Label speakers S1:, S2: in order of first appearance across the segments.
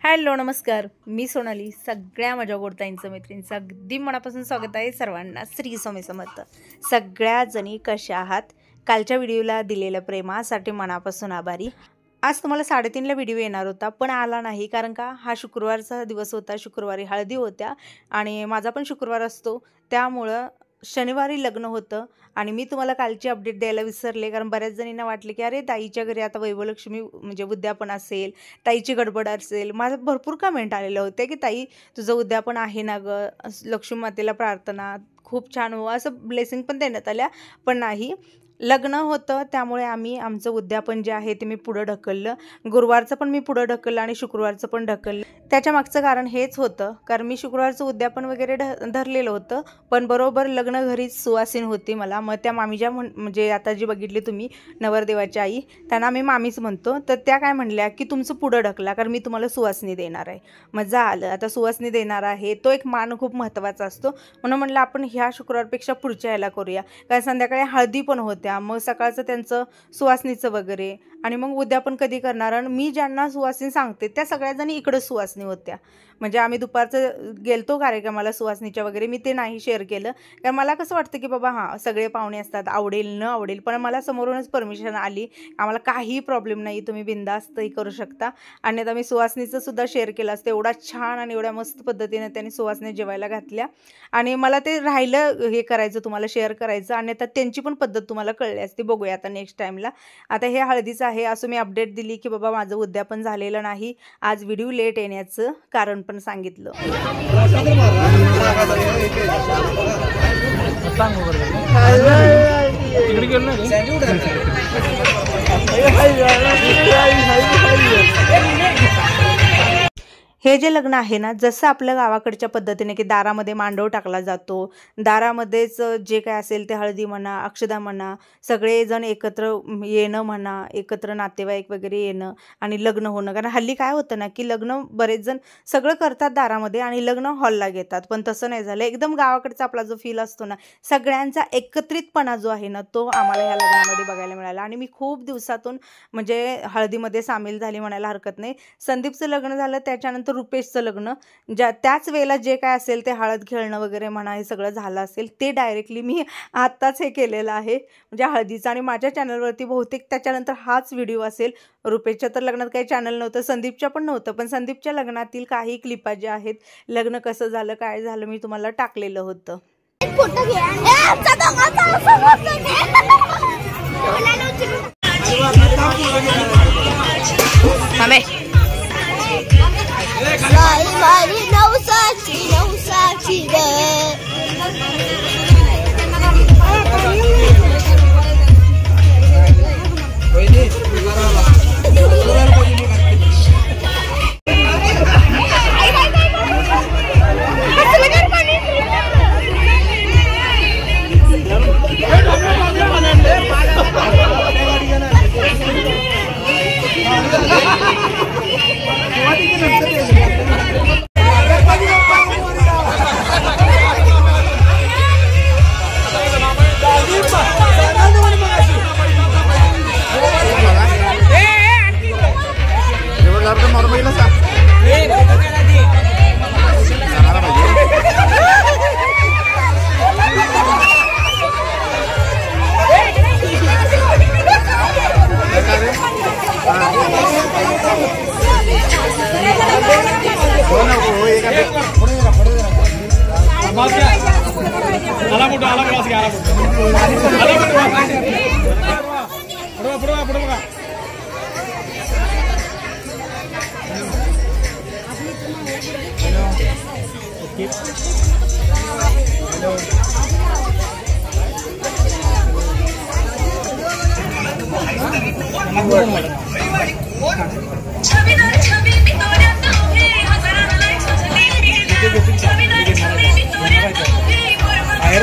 S1: Hello नमस्कार, मी सोनाली. सगळ्या माझ्या गोडताईंचं मैत्रिणींचं अगदी मनापासून स्वागत आहे सर्वांना. श्री स्वामी समर्थ. सगळ्या जणी कशा आहात? कालच्या व्हिडिओला दिलेल्या प्रेमासाठी मनापासून आभारी. आज तुम्हाला 3:30ला व्हिडिओ येणार होता पण आला नाही, कारण का हा शुक्रवारचा दिवस होता. शुक्रवारी हळदी होत्या आणि माझा पण शुक्रवार असतो, त्यामुळं शनिवारी लग्न होतं आणि मी तुम्हाला कालची अपडेट द्यायला विसरले. कारण बऱ्याच जणींना वाटले की अरे ताईच्या घरी आता वैभवलक्ष्मी म्हणजे उद्यापन असेल, ताईची गडबड असेल. माझं भरपूर कमेंट आलेलं होते की ताई तुझं उद्यापन आहे ना गं, लक्ष्मी मातेला प्रार्थना खूप छान हो, असं ब्लेसिंग पण देण्यात आल्या. पण नाही, लग्न होतं त्यामुळे आमचं उद्यापन जे आहे ते मी पुढं ढकललं. गुरुवारचं पण मी पुढं ढकललं आणि शुक्रवारचं पण ढकललं. त्याच्या मागचं कारण हेच होतं, कारण मी शुक्रवारचं उद्यापन वगैरे धरलेलं होतं, पण बरोबर लग्न घरीच सुवासीन होती मला. मग त्या मामीच्या म्हणजे आता जी बघितली तुम्ही नवरदेवाची आई, त्यांना आम्ही मामीच म्हणतो, तर त्या काय म्हणल्या की तुमचं पुढं ढकला, कारण मी तुम्हाला सुवासनी देणार आहे. मग झालं, आता सुवासनी देणार आहे, तो एक मान खूप महत्त्वाचा असतो. म्हणून म्हणलं आपण ह्या शुक्रवारपेक्षा पुढच्या याला करूया, कारण संध्याकाळी हळदी पण होत्या, मग सकाळचं त्यांचं सुवासनीचं वगैरे, आणि मग उद्यापन कधी करणार. आणि मी ज्यांना सुवासनी सांगते त्या सगळ्याजणी इकडं सुवासनी होत्या. म्हणजे आम्ही दुपारचं गेलतो कार्यक्रमाला सुवासनीच्या वगैरे, मी ते नाही शेअर केलं, कारण मला कसं वाटतं की बाबा हां सगळे पाहुणे असतात, आवडेल न आवडेल, पण मला समोरूनच परमिशन आली, आम्हाला काही प्रॉब्लेम नाही, तुम्ही बिंदास्तही करू शकता. आणि आता मी सुवासनीचं सुद्धा शेअर केलं असतं. एवढा छान आणि एवढ्या मस्त पद्धतीने त्यांनी सुवासनी जेवायला घातल्या आणि मला ते राहिलं हे करायचं, तुम्हाला शेअर करायचं. आणि आता त्यांची पण पद्धत तुम्हाला कळली असते, बघूया आता नेक्स्ट टाईमला. आता हे हळदीचं आहे, असं मी अपडेट दिली की बाबा माझं उद्यापन झालेलं नाही. आज व्हिडिओ लेट येण्याचं कारण पण सांगितलं. हे जे लग्न आहे ना, जसं आपल्या गावाकडच्या पद्धतीने की दारामध्ये मांडव टाकला जातो, दारामध्येच जे काय असेल ते हळदी म्हणा, अक्षदा म्हणा, सगळेजण एकत्र येणं म्हणा, एकत्र नातेवाईक वगैरे येणं आणि लग्न होणं. कारण हल्ली काय होतं ना की लग्न बरेच जण सगळं करतात दारामध्ये आणि लग्न हॉलला घेतात, पण तसं नाही झालं. एकदम गावाकडचा आपला जो फील असतो ना, सगळ्यांचा एकत्रितपणा जो आहे ना, तो आम्हाला ह्या लग्नामध्ये बघायला मिळाला. आणि मी खूप दिवसातून म्हणजे हळदीमध्ये सामील झाली म्हणायला हरकत नाही. संदीपचं लग्न झालं, त्याच्यानंतर रुपेशचं लग्न, त्याच वेळेला जे काय असेल ते हळद खेळणं वगैरे म्हणा, हे सगळं झालं असेल, ते डायरेक्टली मी आत्ताच हे केलेलं आहे म्हणजे हळदीचं. आणि माझ्या चॅनलवरती बहुतेक त्याच्यानंतर हाच व्हिडिओ असेल. रुपेशच्या तर लग्नात काही चॅनल नव्हतं, संदीपच्या पण नव्हतं, पण संदीपच्या लग्नातील काही क्लिपा ज्या आहेत, लग्न कसं झालं काय झालं, मी तुम्हाला टाकलेलं होतं.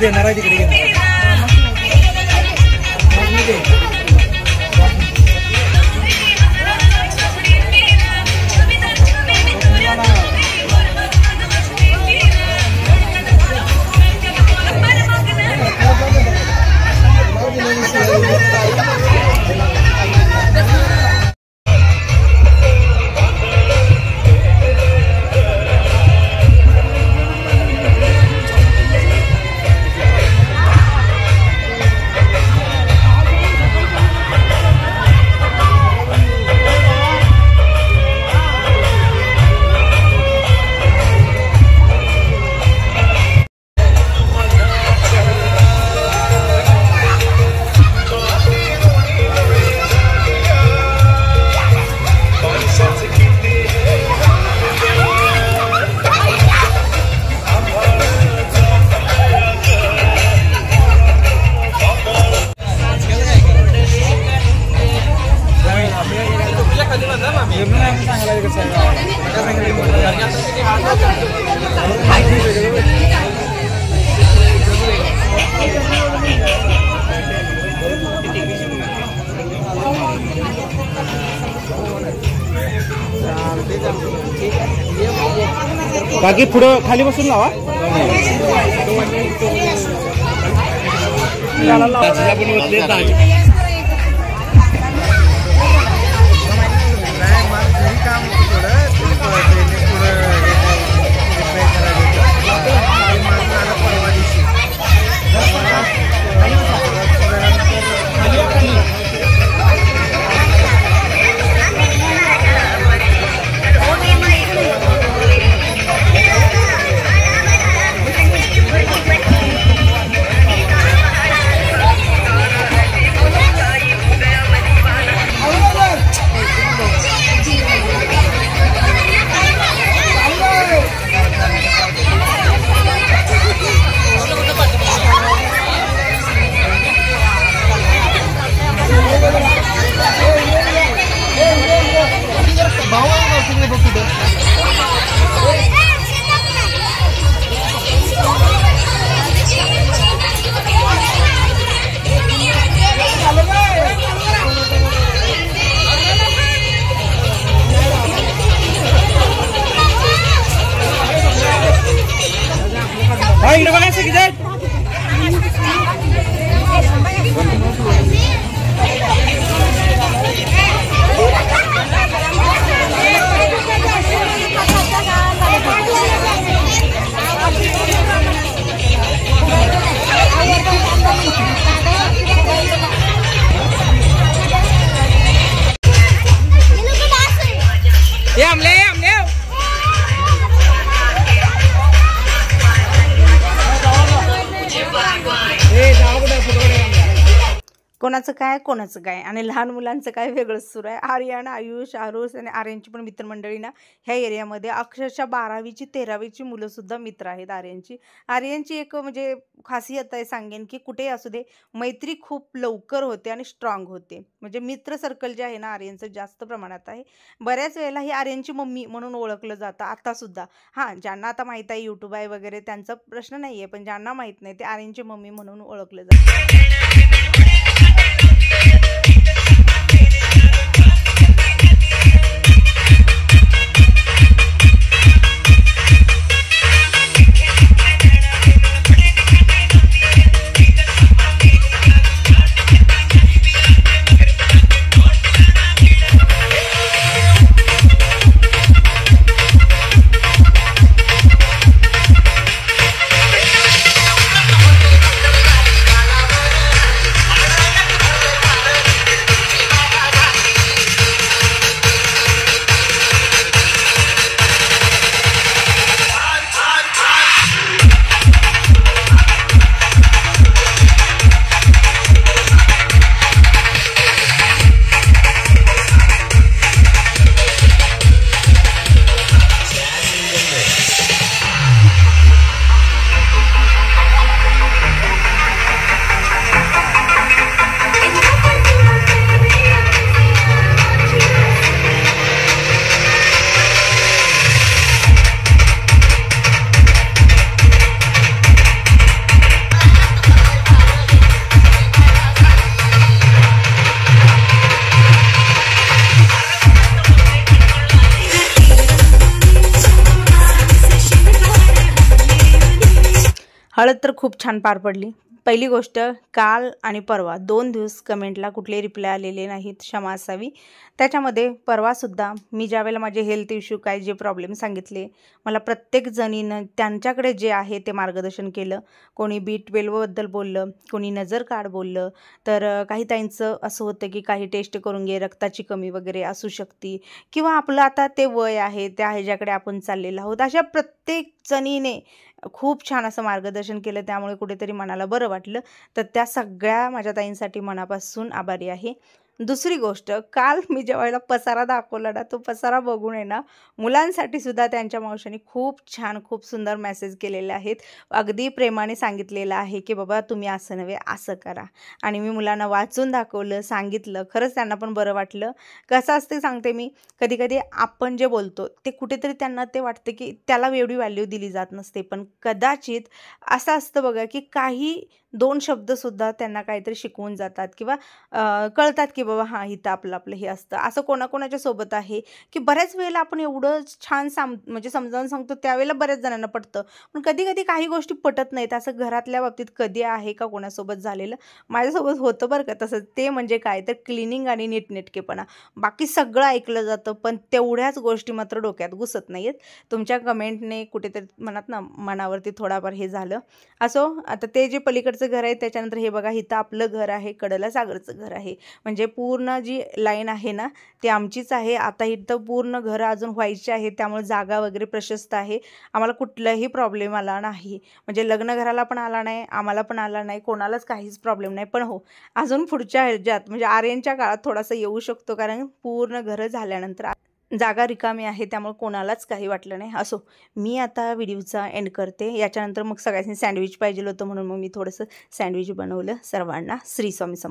S1: देणार आहे तिकडे
S2: बाकी पुढं खाली बसून लावा. इकडे बघायचं किती
S1: कोणाचं काय आणि लहान मुलांचं काय वेगळंच सुरू आहे. आर्यन, आयुष, आरुष आणि आर्यनची पण मित्रमंडळी ना ह्या एरियामध्ये अक्षरशः 12वीची 13वीची मुलंसुद्धा मित्र आहेत आर्यनची एक म्हणजे खासियत आहे सांगेन की कुठेही असू दे मैत्री खूप लवकर होते आणि स्ट्रॉंग होते. म्हणजे मित्र सर्कल जे आहे ना आर्यनचं जास्त प्रमाणात आहे. बऱ्याच वेळेला ही आर्यनची मम्मी म्हणून ओळखलं जातं आतासुद्धा. हां, ज्यांना आता माहीत आहे यूट्यूब आहे वगैरे त्यांचा प्रश्न नाही आहे, पण ज्यांना माहीत नाही ते आर्यनची मम्मी म्हणून ओळखलं जातं. हळद तर खूप छान पार पडली. पहिली गोष्ट, काल आणि परवा 2 दिवस कमेंटला कुठले रिप्लाय आलेले नाहीत, क्षमा असावी. त्याच्यामध्ये परवासुद्धा मी ज्यावेळेला माझे हेल्थ इश्यू काय जे प्रॉब्लेम सांगितले, मला प्रत्येक जणीनं त्यांच्याकडे जे आहे ते मार्गदर्शन केलं. कोणी B12बद्दल बोललं, कोणी नजर काढ बोललं, तर काही ताईंचं असं होतं की काही टेस्ट करून घे, रक्ताची कमी वगैरे असू शकते, किंवा आपलं आता ते वय आहे त्या ह्याच्याकडे आपण चाललेलो आहोत. अशा प्रत्येक जणीने खूप छान असं मार्गदर्शन केलं, त्यामुळे कुठेतरी मनाला बरं वाटलं. तर त्या सगळ्या माझ्या ताईंसाठी मनापासून आभारी आहे. दुसरी गोष्ट, काल मी जेव्हा पसारा दाखवला ना, तो पसारा बघून आहे ना, मुलांसाठी सुद्धा त्यांच्या मावशीने खूप छान, खूप सुंदर मेसेज केलेले आहेत. अगदी प्रेमाने सांगितलेलं आहे, की "बाबा तुम्ही असं नव्हे, असं करा." आणि मी मुलांना वाचून दाखवलं, सांगितलं. खरंच त्यांना पण बरं वाटलं. कसं असते सांगते मी, कधी-कधी आपण जे बोलतो, ते कुठेतरी त्यांना ते वाटतं, की त्याला एवढी व्हॅल्यू दिली जात नसते. पण कदाचित असं असतं बघा, की काही 2 शब्दसुद्धा त्यांना काहीतरी शिकवून जातात किंवा कळतात की बाबा हां, इथं आपलं हे असतं. असं कोणाकोणाच्या सोबत आहे, की बऱ्याच वेळेला आपण एवढं छान म्हणजे समजावून सांगतो त्यावेळेला बऱ्याच जणांना पटतं. पण कधी-कधी काही गोष्टी पटत नाहीत. असं घरातल्या बाबतीत कधी आहे का कोणासोबत झालेलं? माझ्यासोबत होतं बरं का तसं. ते म्हणजे काय तर क्लिनिंग आणि नीटनेटकेपणा. बाकी सगळं ऐकलं जातं, पण तेवढ्याच गोष्टी मात्र डोक्यात घुसत नाहीयेत. तुमच्या कमेंटने कुठेतरी म्हणतात ना, मनावरती थोडाफार हे झालं. असो, आता ते जे पलीकडचं घर आहे त्याच्यानंतर हे बघा इथं आपलं घर आहे, कडेला सागरचं घर आहे. म्हणजे पूर्ण जी लाईन आहे ना, ती आमचीच आहे. आता इथं पूर्ण घरं अजून व्हायची आहेत, त्यामुळे जागा वगैरे प्रशस्त आहे. आम्हाला कुठलाही प्रॉब्लेम आला नाही. म्हणजे लग्न घराला पण आला नाही, आम्हाला पण आला नाही, कोणालाच काहीच प्रॉब्लेम नाही. पण हो, अजून पुढच्या ह्याच्यात म्हणजे आर्यनच्या काळात थोडासा येऊ शकतो, कारण पूर्ण घरं झाल्यानंतर जागा रिकामी आहे, त्यामुळे कोणालाच काही वाटलं नाही. असो, मी आता व्हिडिओचा एंड करते. याच्यानंतर मग सगळ्यांनी सँडविच पाहिजे होतं, म्हणून मग मी थोडंसं सँडविच बनवलं सर्वांना. श्री स्वामी समर्थ.